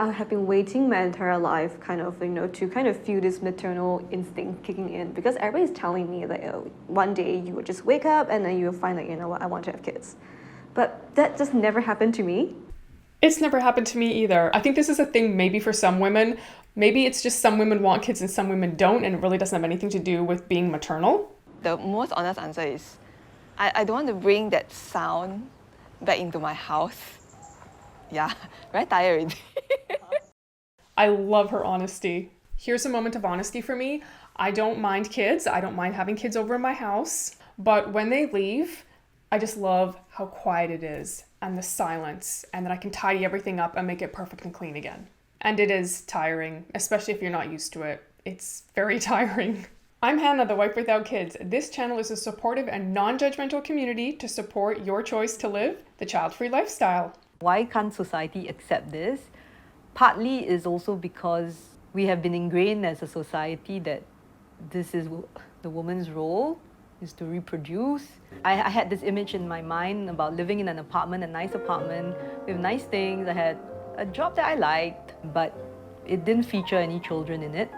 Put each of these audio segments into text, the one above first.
I have been waiting my entire life to kind of feel this maternal instinct kicking in, because everybody's telling me that one day you will just wake up and then you'll find that, I want to have kids. But that just never happened to me. It's never happened to me either. I think this is a thing maybe for some women. Maybe it's just some women want kids and some women don't, and it really doesn't have anything to do with being maternal. The most honest answer is, I don't want to bring that sound back into my house. Yeah, very tired already. I love her honesty. Here's a moment of honesty for me. I don't mind kids. I don't mind having kids over in my house. But when they leave, I just love how quiet it is and the silence, and that I can tidy everything up and make it perfect and clean again. And it is tiring, especially if you're not used to it. It's very tiring. I'm Hannah, the wife without kids. This channel is a supportive and non-judgmental community to support your choice to live the child-free lifestyle. Why can't society accept this? Partly is also because we have been ingrained as a society that this is the woman's role, is to reproduce. I had this image in my mind about living in an apartment, a nice apartment with nice things. I had a job that I liked, but it didn't feature any children in it.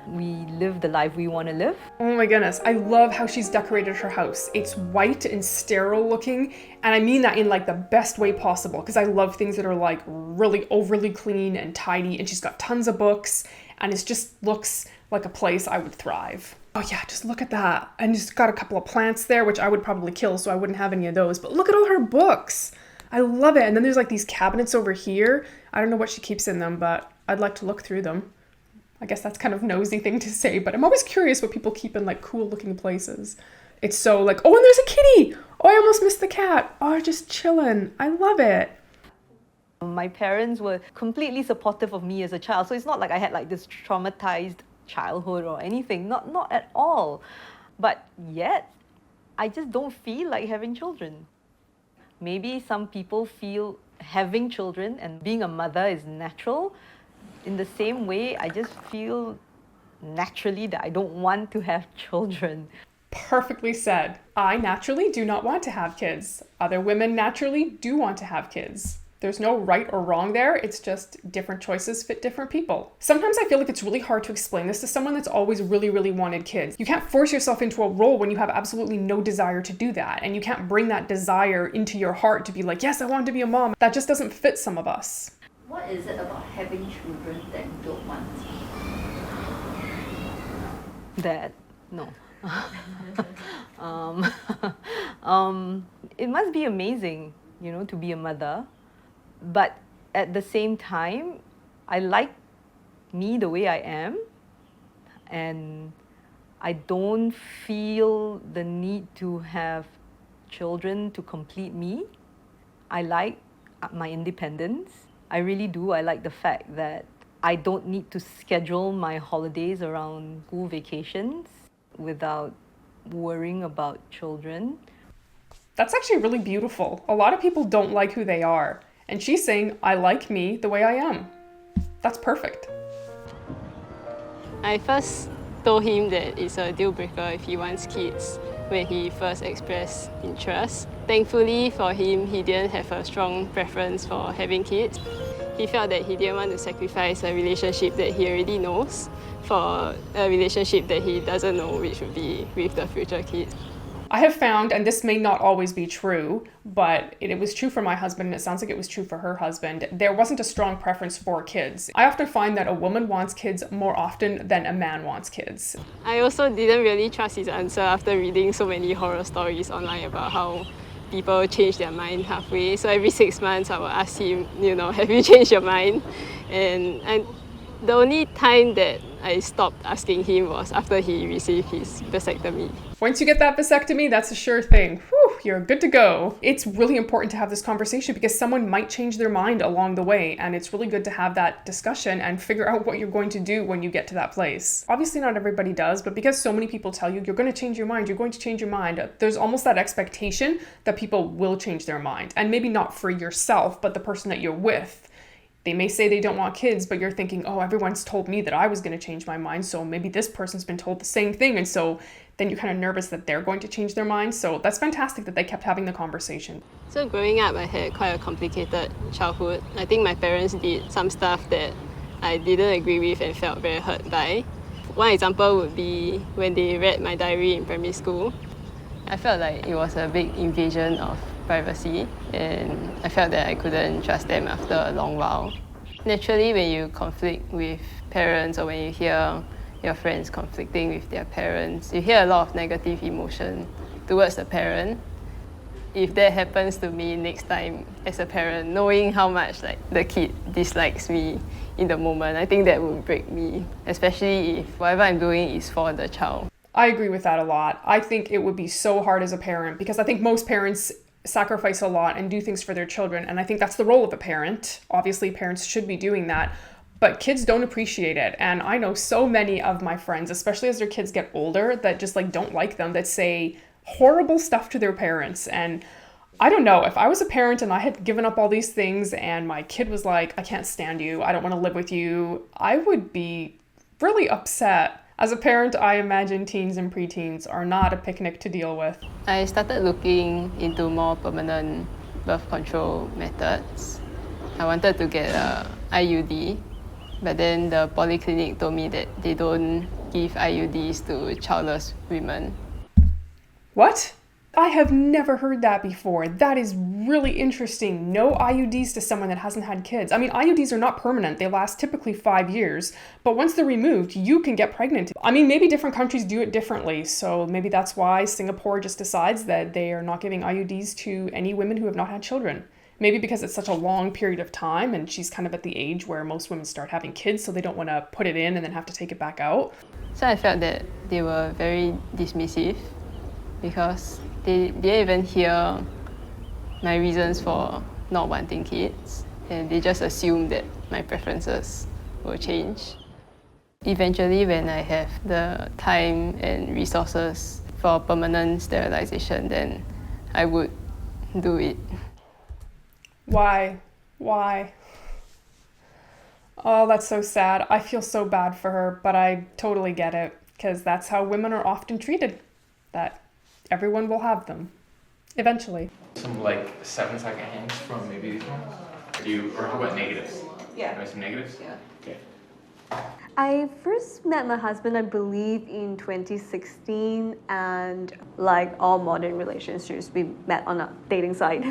We live the life we want to live. Oh my goodness, I love how she's decorated her house. It's white and sterile looking, and I mean that in like the best way possible, because I love things that are like really overly clean and tidy, and she's got tons of books, and it just looks like a place I would thrive. Oh yeah, just look at that. And she's got a couple of plants there, which I would probably kill, so I wouldn't have any of those, but look at all her books. I love it. And then there's like these cabinets over here. I don't know what she keeps in them, but I'd like to look through them. I guess that's kind of nosy thing to say, but I'm always curious what people keep in like cool looking places. It's so like, oh, and there's a kitty. Oh, I almost missed the cat. Oh, just chilling. I love it. My parents were completely supportive of me as a child, so it's not like I had like this traumatized childhood or anything, not at all. But yet, I just don't feel like having children. Maybe some people feel having children and being a mother is natural. In the same way, I just feel naturally that I don't want to have children. Perfectly said. I naturally do not want to have kids. Other women naturally do want to have kids. There's no right or wrong there. It's just different choices fit different people. Sometimes I feel like it's really hard to explain this to someone that's always really, really wanted kids. You can't force yourself into a role when you have absolutely no desire to do that. And you can't bring that desire into your heart to be like, yes, I want to be a mom. That just doesn't fit some of us. What is it about having children that you don't want? That, no. It must be amazing, to be a mother. But at the same time, I like me the way I am. And I don't feel the need to have children to complete me. I like my independence. I really do. I like the fact that I don't need to schedule my holidays around school vacations without worrying about children. That's actually really beautiful. A lot of people don't like who they are. And she's saying, I like me the way I am. That's perfect. I first told him that it's a deal breaker if he wants kids when he first expressed interest. Thankfully for him, he didn't have a strong preference for having kids. He felt that he didn't want to sacrifice a relationship that he already knows for a relationship that he doesn't know, which would be with the future kid. I have found, and this may not always be true, but it was true for my husband, and it sounds like it was true for her husband, there wasn't a strong preference for kids. I often find that a woman wants kids more often than a man wants kids. I also didn't really trust his answer after reading so many horror stories online about how people change their mind halfway. So every 6 months I will ask him, have you changed your mind? And the only time that I stopped asking him was after he received his vasectomy. Once you get that vasectomy, that's a sure thing. Whew, you're good to go. It's really important to have this conversation because someone might change their mind along the way, and it's really good to have that discussion and figure out what you're going to do when you get to that place. Obviously not everybody does, but because so many people tell you, you're going to change your mind, you're going to change your mind, there's almost that expectation that people will change their mind. And maybe not for yourself, but the person that you're with. They may say they don't want kids, but you're thinking, oh, everyone's told me that I was going to change my mind, so maybe this person's been told the same thing. And so then you're kind of nervous that they're going to change their mind. So that's fantastic that they kept having the conversation. So growing up, I had quite a complicated childhood. I think my parents did some stuff that I didn't agree with and felt very hurt by. One example would be when they read my diary in primary school. I felt like it was a big invasion of privacy, and I felt that I couldn't trust them after a long while. Naturally, when you conflict with parents or when you hear your friends conflicting with their parents, you hear a lot of negative emotion towards the parent. If that happens to me next time as a parent, knowing how much like the kid dislikes me in the moment, I think that would break me, especially if whatever I'm doing is for the child. I agree with that a lot. I think it would be so hard as a parent because I think most parents sacrifice a lot and do things for their children. And I think that's the role of a parent. Obviously, parents should be doing that, but kids don't appreciate it. And I know so many of my friends, especially as their kids get older, that just like don't like them, that say horrible stuff to their parents. And I don't know, if I was a parent and I had given up all these things and my kid was like, I can't stand you, I don't want to live with you, I would be really upset. As a parent, I imagine teens and preteens are not a picnic to deal with. I started looking into more permanent birth control methods. I wanted to get a IUD, but then the polyclinic told me that they don't give IUDs to childless women. What? I have never heard that before. That is really interesting. No IUDs to someone that hasn't had kids. I mean, IUDs are not permanent. They last typically 5 years, but once they're removed, you can get pregnant. I mean, maybe different countries do it differently, so maybe that's why Singapore just decides that they are not giving IUDs to any women who have not had children. Maybe because it's such a long period of time and she's kind of at the age where most women start having kids, so they don't want to put it in and then have to take it back out. So I felt that they were very dismissive because they didn't even hear my reasons for not wanting kids, and they just assume that my preferences will change. Eventually, when I have the time and resources for permanent sterilization, then I would do it. Why? Why? Oh, that's so sad. I feel so bad for her, but I totally get it, because that's how women are often treated. That everyone will have them, eventually. Some like 7-second hints from maybe these ones? Or how about negatives? Yeah. Maybe some negatives? Yeah. Okay. I first met my husband, I believe, in 2016, and like all modern relationships, we met on a dating site.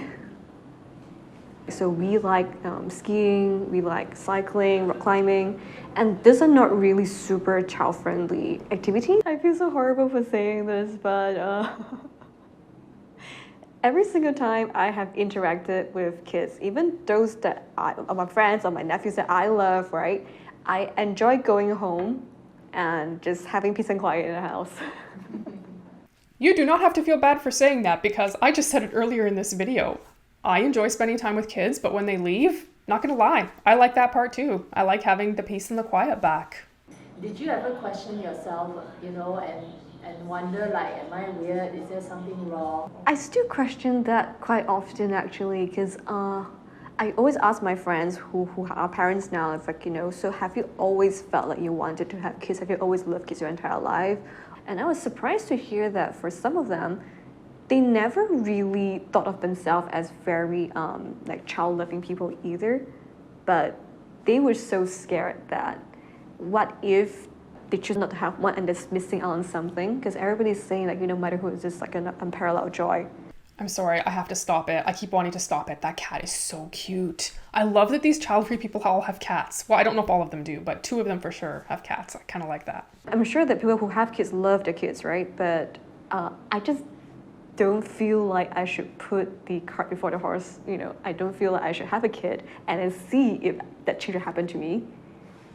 So we like skiing, we like cycling, rock climbing, and these are not really super child-friendly activities. I feel so horrible for saying this, but every single time I have interacted with kids, even those that are my friends or my nephews that I love, right? I enjoy going home and just having peace and quiet in the house. You do not have to feel bad for saying that, because I just said it earlier in this video. I enjoy spending time with kids, but when they leave, not gonna lie, I like that part too. I like having the peace and the quiet back. Did you ever question yourself, and wonder like, am I weird? Is there something wrong? I still question that quite often actually, because I always ask my friends who are parents now, it's like, so have you always felt like you wanted to have kids? Have you always loved kids your entire life? And I was surprised to hear that for some of them, they never really thought of themselves as very like child-loving people either, but they were so scared that what if they choose not to have one and they're missing out on something, because everybody's saying like, motherhood is just like an unparalleled joy. I'm sorry, I have to stop it. I keep wanting to stop it. That cat is so cute. I love that these child-free people all have cats. Well, I don't know if all of them do, but 2 of them for sure have cats. I kind of like that. I'm sure that people who have kids love their kids, right? But I just don't feel like I should put the cart before the horse. I don't feel like I should have a kid and then see if that change happened to me.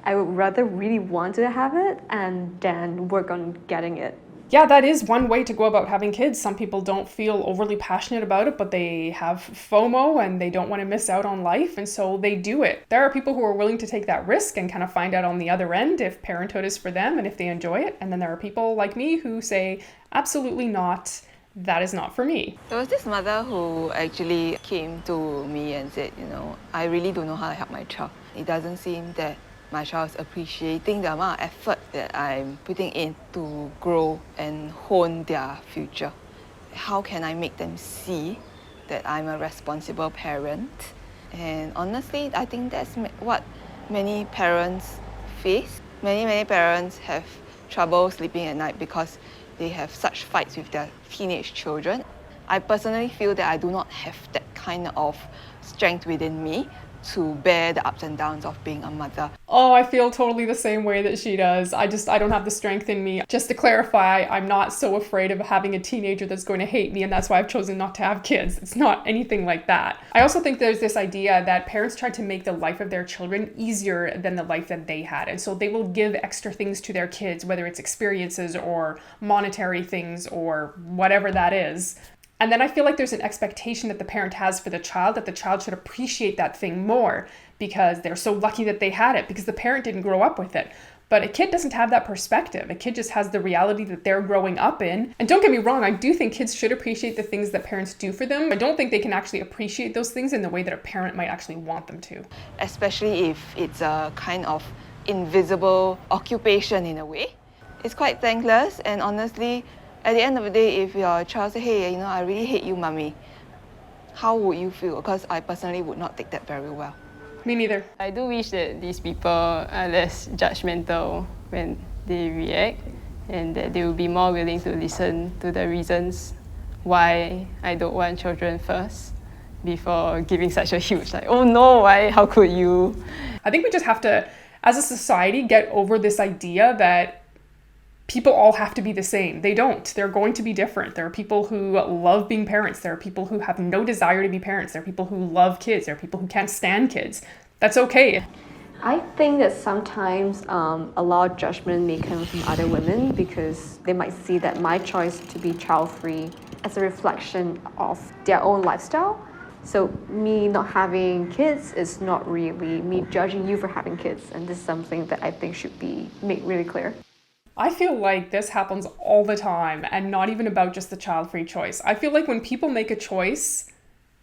I would rather really want to have it and then work on getting it. Yeah, that is one way to go about having kids. Some people don't feel overly passionate about it, but they have FOMO and they don't want to miss out on life, and so they do it. There are people who are willing to take that risk and kind of find out on the other end if parenthood is for them and if they enjoy it. And then there are people like me who say, absolutely not. That is not for me. There was this mother who actually came to me and said, I really don't know how to help my child It doesn't seem that my child is appreciating the amount of effort that I'm putting in to grow and hone their future. How can I make them see that I'm a responsible parent? And honestly, I think that's what many parents face. Many parents have trouble sleeping at night because they have such fights with their teenage children. I personally feel that I do not have that kind of strength within me to bear the ups and downs of being a mother. Oh, I feel totally the same way that she does. I don't have the strength in me. Just to clarify, I'm not so afraid of having a teenager that's going to hate me, and that's why I've chosen not to have kids. It's not anything like that. I also think there's this idea that parents try to make the life of their children easier than the life that they had. And so they will give extra things to their kids, whether it's experiences or monetary things or whatever that is. And then I feel like there's an expectation that the parent has for the child, that the child should appreciate that thing more because they're so lucky that they had it, because the parent didn't grow up with it. But a kid doesn't have that perspective. A kid just has the reality that they're growing up in. And don't get me wrong, I do think kids should appreciate the things that parents do for them. I don't think they can actually appreciate those things in the way that a parent might actually want them to. Especially if it's a kind of invisible occupation in a way. It's quite thankless, and honestly, at the end of the day, if your child says, hey, I really hate you, mommy, how would you feel? Because I personally would not take that very well. Me neither. I do wish that these people are less judgmental when they react, and that they will be more willing to listen to the reasons why I don't want children first before giving such a huge oh no, why, how could you? I think we just have to, as a society, get over this idea that people all have to be the same. They don't. They're going to be different. There are people who love being parents. There are people who have no desire to be parents. There are people who love kids. There are people who can't stand kids. That's okay. I think that sometimes a lot of judgment may come from other women because they might see that my choice to be child-free as a reflection of their own lifestyle. So me not having kids is not really me judging you for having kids, and this is something that I think should be made really clear. I feel like this happens all the time, and not even about just the child-free choice. I feel like when people make a choice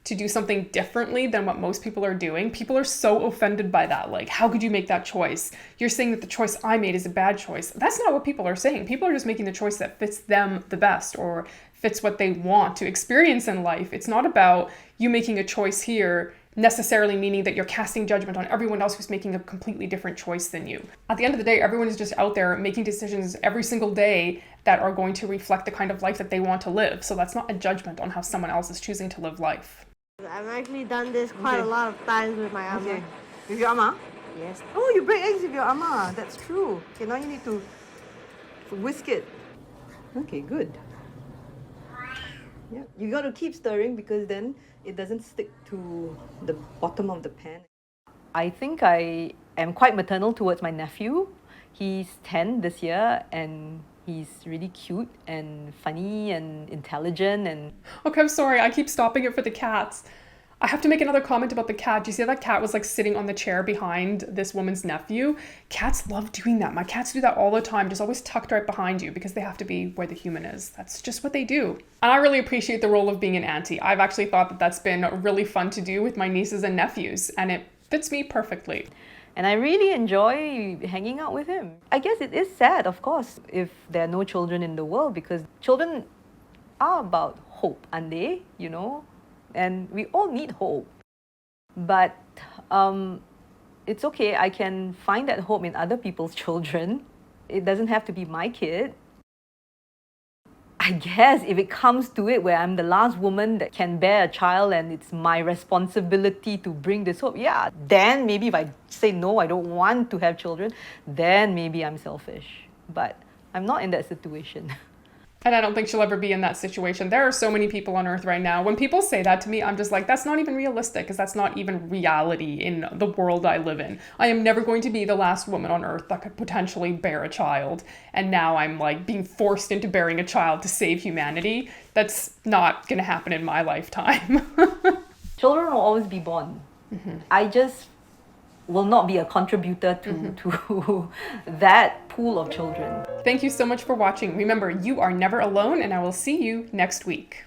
to do something differently than what most people are doing, people are so offended by that. Like, how could you make that choice? You're saying that the choice I made is a bad choice. That's not what people are saying. People are just making the choice that fits them the best or fits what they want to experience in life. It's not about you making a choice here necessarily meaning that you're casting judgment on everyone else who's making a completely different choice than you. At the end of the day, everyone is just out there making decisions every single day that are going to reflect the kind of life that they want to live. So that's not a judgment on how someone else is choosing to live life. I've actually done this quite a lot of times with my ama. Okay. With your ama? Yes. Oh, you break eggs with your ama. That's true. Okay, now you need to whisk it. Okay, good. Yeah, you got to keep stirring because then it doesn't stick to the bottom of the pan. I think I am quite maternal towards my nephew. He's 10 this year and he's really cute and funny and intelligent and... Okay, I'm sorry, I keep stopping it for the cats. I have to make another comment about the cat. Do you see that cat was like sitting on the chair behind this woman's nephew? Cats love doing that. My cats do that all the time, just always tucked right behind you because they have to be where the human is. That's just what they do. And I really appreciate the role of being an auntie. I've actually thought that that's been really fun to do with my nieces and nephews, and it fits me perfectly. And I really enjoy hanging out with him. I guess it is sad, of course, if there are no children in the world because children are about hope, aren't they? You know? And we all need hope. But it's okay, I can find that hope in other people's children. It doesn't have to be my kid. I guess if it comes to it where I'm the last woman that can bear a child and it's my responsibility to bring this hope, yeah, then maybe if I say no, I don't want to have children, then maybe I'm selfish. But I'm not in that situation. And I don't think she'll ever be in that situation. There are so many people on Earth right now. When people say that to me, I'm just like, that's not even realistic because that's not even reality in the world I live in. I am never going to be the last woman on Earth that could potentially bear a child. And now I'm like being forced into bearing a child to save humanity. That's not going to happen in my lifetime. Children will always be born. Mm-hmm. I just will not be a contributor to that pool of children. Thank you so much for watching. Remember, you are never alone, and I will see you next week.